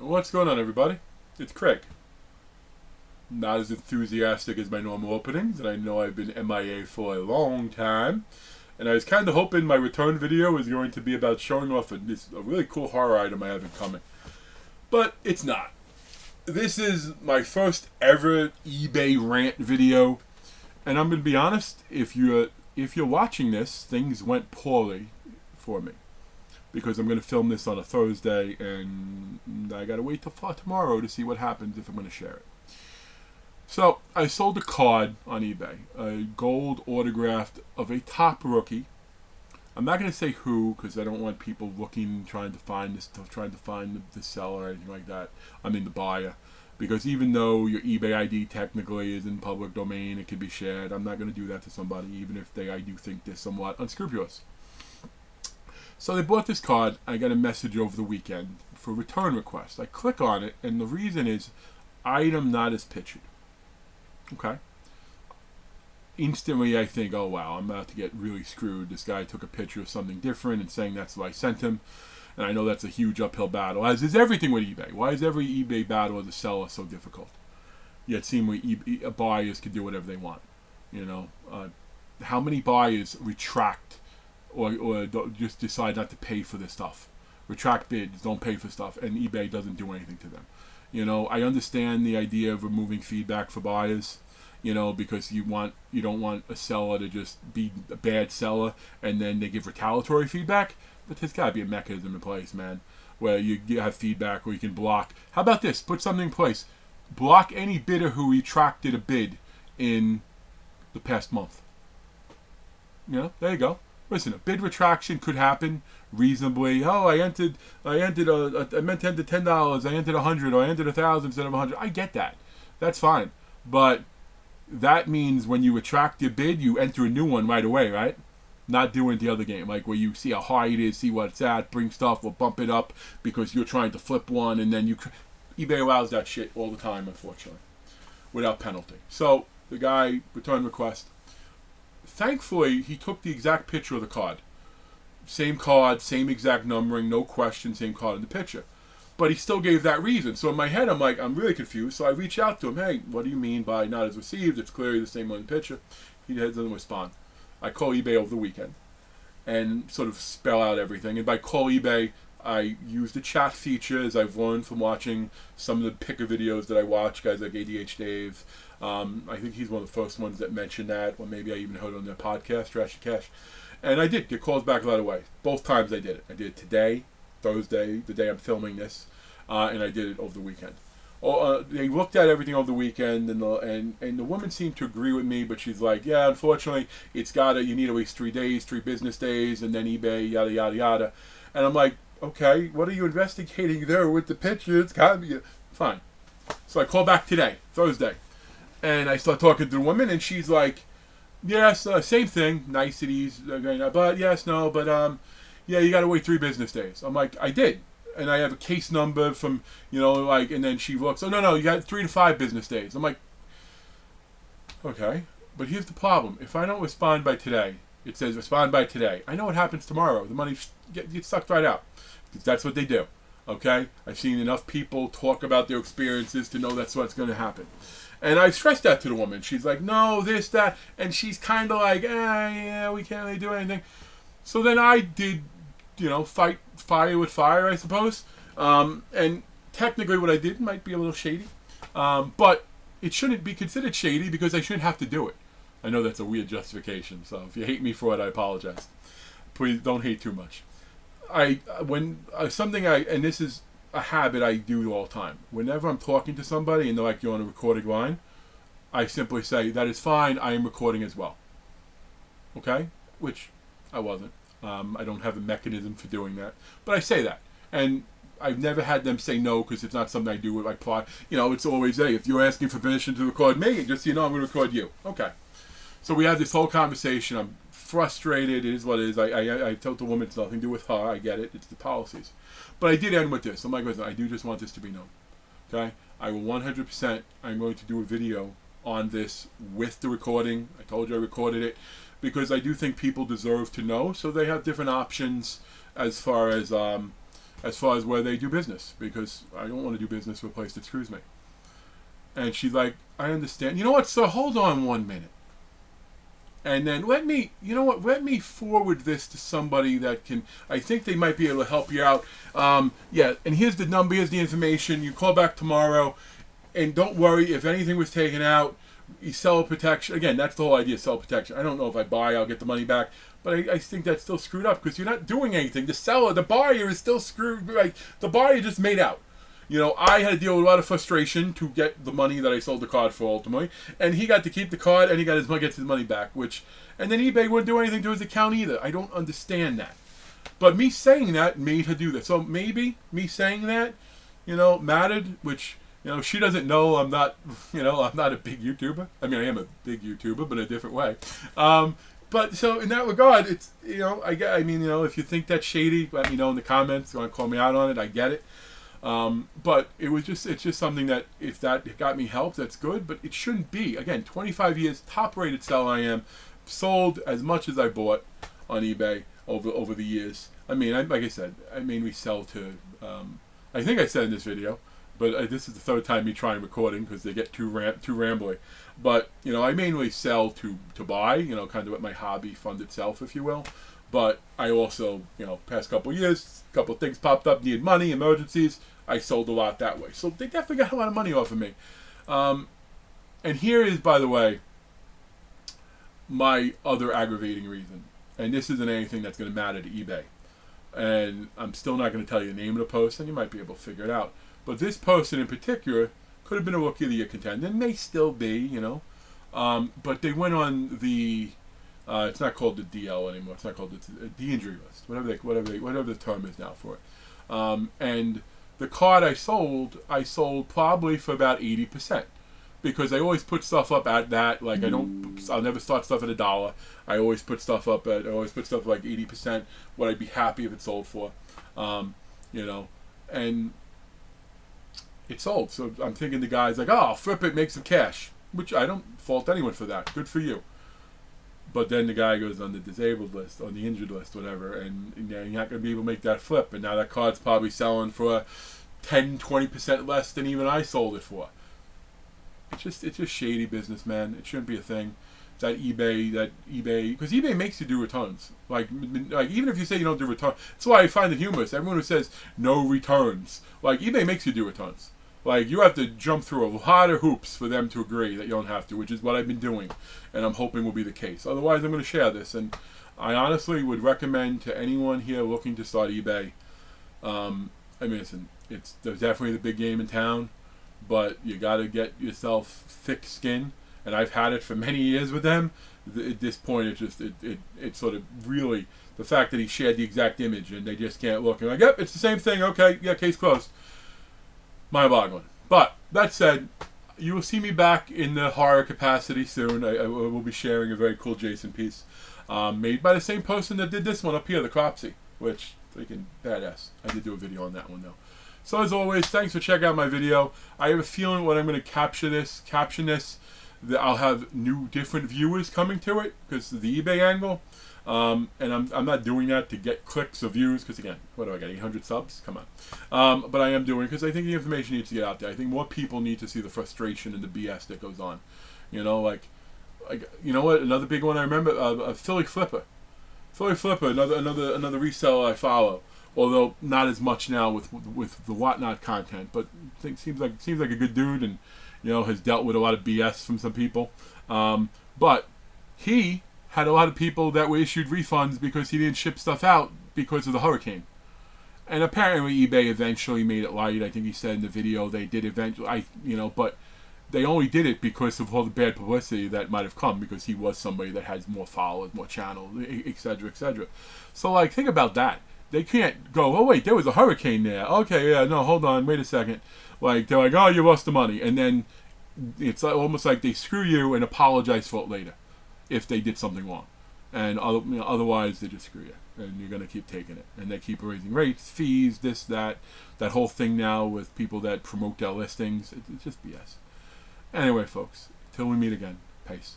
What's going on, everybody? It's Craig. Not as enthusiastic as my normal openings, and I know I've been MIA for a long time. And I was kind of hoping my return video was going to be about showing off a really cool horror item I have in coming. But it's not. This is my first ever eBay rant video. And I'm going to be honest, if you're watching this, things went poorly for me. Because I'm going to film this on a Thursday, and I got to wait till tomorrow to see what happens if I'm going to share it. So, I sold a card on eBay, a gold autographed of a top rookie. I'm not going to say who, because I don't want people looking, trying to find the seller or anything like that. I mean the buyer. Because even though your eBay ID technically is in public domain, it can be shared. I'm not going to do that to somebody, even if I do think they're somewhat unscrupulous. So they bought this card. I got a message over the weekend for return request. I click on it, and the reason is item not as pictured. Okay. Instantly, I think, oh wow, I'm about to get really screwed. This guy took a picture of something different and saying that's what I sent him. And I know that's a huge uphill battle, as is everything with eBay. Why is every eBay battle as a seller so difficult? Yet seemingly buyers can do whatever they want. You know, how many buyers retract or just decide not to pay for this stuff? Retract bids, don't pay for stuff, and eBay doesn't do anything to them. You know, I understand the idea of removing feedback for buyers, you know, because you don't want a seller to just be a bad seller and then they give retaliatory feedback. But there's got to be a mechanism in place, man, where you have feedback or you can block. How about this? Put something in place. Block any bidder who retracted a bid in the past month. You know, there you go. Listen, a bid retraction could happen reasonably. Oh, I meant to enter $10. I entered $100, or I entered $1,000 instead of $100. I get that. That's fine. But that means when you retract your bid, you enter a new one right away, right? Not doing the other game, like where you see how high it is, see what it's at, bring stuff, or bump it up because you're trying to flip one, and then eBay allows that shit all the time, unfortunately, without penalty. So the guy returned request. Thankfully, he took the exact picture of the card. Same card, same exact numbering, no question, same card in the picture. But he still gave that reason. So in my head, I'm really confused. So I reach out to him. Hey, what do you mean by not as received? It's clearly the same one in the picture. He doesn't respond. I call eBay over the weekend and sort of spell out everything. And by call eBay, I use the chat features I've learned from watching some of the picker videos that I watch, guys like ADH Dave. I think he's one of the first ones that mentioned that, or maybe I even heard on their podcast, Trash and Cash. And I did get calls back right away. Both times I did it. I did it today, Thursday, the day I'm filming this, and I did it over the weekend. They looked at everything over the weekend, and the woman seemed to agree with me, but she's like, yeah, unfortunately, you need at least 3 days, 3 business days, and then eBay, yada, yada, yada. And I'm like, okay, what are you investigating there with the picture? It's got to be fine. So I call back today, Thursday, and I start talking to the woman, and she's like, yes, same thing, niceties, but yes, no, but yeah, you got to wait 3 business days. I'm like, I did. And I have a case number from, and then she looks, oh, no, you got 3 to 5 business days. I'm like, okay, but here's the problem. If I don't respond by today, it says respond by today. I know what happens tomorrow. The money gets sucked right out. Because that's what they do, okay? I've seen enough people talk about their experiences to know that's what's going to happen. And I stressed that to the woman. She's like, no, this, that. And she's kind of like, yeah, we can't really do anything. So then I did, fight fire with fire, I suppose. And technically what I did might be a little shady. But it shouldn't be considered shady because I shouldn't have to do it. I know that's a weird justification. So if you hate me for it, I apologize. Please don't hate too much. And this is a habit I do all the time. Whenever I'm talking to somebody and they're like, you're on a recording line, I simply say, that is fine, I am recording as well. Okay? Which I wasn't. I don't have a mechanism for doing that. But I say that. And I've never had them say no because it's not something I do with my plot. It's always, hey, if you're asking for permission to record me, just so you know, I'm going to record you. Okay. So we had this whole conversation. I'm frustrated. It is what it is. I told the woman it's nothing to do with her. I get it. It's the policies. But I did end with this. I'm like, listen, I do just want this to be known. Okay? I will 100%, I'm going to do a video on this with the recording. I told you I recorded it because I do think people deserve to know. So they have different options as far as as far as where they do business, because I don't want to do business with a place that screws me. And she's like, I understand. You know what, so hold on 1 minute. And then let me forward this to somebody that can, I think they might be able to help you out. Yeah, and here's the number, here's the information. You call back tomorrow, and don't worry, if anything was taken out, you sell protection. Again, that's the whole idea, sell protection. I don't know if I buy, I'll get the money back. But I think that's still screwed up, because you're not doing anything. The seller, the buyer is still screwed. Like, the buyer just made out. You know, I had to deal with a lot of frustration to get the money that I sold the card for ultimately, and he got to keep the card and he got his money back. And then eBay wouldn't do anything to his account either. I don't understand that. But me saying that made her do that. So maybe me saying that, mattered. Which, she doesn't know I'm not a big YouTuber. I mean, I am a big YouTuber, but in a different way. But so in that regard, it's if you think that's shady, let me know in the comments. You want to call me out on it? I get it. But it's just something that if that got me help, that's good. But it shouldn't be. Again, 25 years, top-rated seller I am. Sold as much as I bought on eBay over the years. I mean, like I said, I mainly sell to. I think I said in this video, but this is the third time me trying recording because they get too rambly. But I mainly sell to buy. Kind of what my hobby fund itself, if you will. But I also, past couple of years, a couple of things popped up, needed money, emergencies. I sold a lot that way. So they definitely got a lot of money off of me. And here is, by the way, my other aggravating reason. And this isn't anything that's going to matter to eBay. And I'm still not going to tell you the name of the post, and you might be able to figure it out. But this person in particular could have been a Rookie of the Year contender, and may still be, But they went on the... it's not called the DL anymore. It's not called the injury list, whatever the term is now for it. And the card I sold probably for about 80%, because I always put stuff up at that. Like I'll never start stuff at $1. I always put stuff like 80%. What I'd be happy if it sold for, and it sold. So I'm thinking the guy's like, oh, I'll flip it, make some cash, which I don't fault anyone for that. Good for you. But then the guy goes on the disabled list, on the injured list, whatever, and you're not going to be able to make that flip. And now that card's probably selling for 10-20% less than even I sold it for. It's just shady business, man. It shouldn't be a thing. That eBay, because eBay makes you do returns. Like even if you say you don't do returns, that's why I find it humorous. Everyone who says no returns, like eBay makes you do returns. Like, you have to jump through a lot of hoops for them to agree that you don't have to, which is what I've been doing, and I'm hoping will be the case. Otherwise, I'm going to share this, and I honestly would recommend to anyone here looking to start eBay. Listen, there's definitely the big game in town, but you got to get yourself thick skin, and I've had it for many years with them. At this point, it's sort of really the fact that he shared the exact image, and they just can't look. And like, yep, it's the same thing. Okay, yeah, case closed. Mind-boggling. But that said, you will see me back in the horror capacity soon. I will be sharing a very cool Jason piece made by the same person that did this one up here, the Cropsy, which freaking badass. I did do a video on that one though. So as always, thanks for checking out my video. I have a feeling when I'm going to caption this, that I'll have different viewers coming to it because of the eBay angle. And I'm not doing that to get clicks or views, because again, what do I get, 800 subs? Come on. But I am doing because I think the information needs to get out there. I think more people need to see the frustration and the BS that goes on. You know what? Another big one I remember, a Philly Flipper, another reseller I follow. Although not as much now with the whatnot content, but seems like a good dude, and has dealt with a lot of BS from some people. But he had a lot of people that were issued refunds because he didn't ship stuff out because of the hurricane. And apparently eBay eventually made it light. I think he said in the video they did eventually, but they only did it because of all the bad publicity that might have come, because he was somebody that has more followers, more channels, etc., etc. So think about that. They can't go, oh wait, there was a hurricane there. Okay, yeah, no, hold on, wait a second. They're like, oh, you lost the money. And then it's almost like they screw you and apologize for it later if they did something wrong. And otherwise, they just screw you. And you're going to keep taking it. And they keep raising rates, fees, this, that whole thing now with people that promote their listings. It's just BS. Anyway, folks, till we meet again, peace.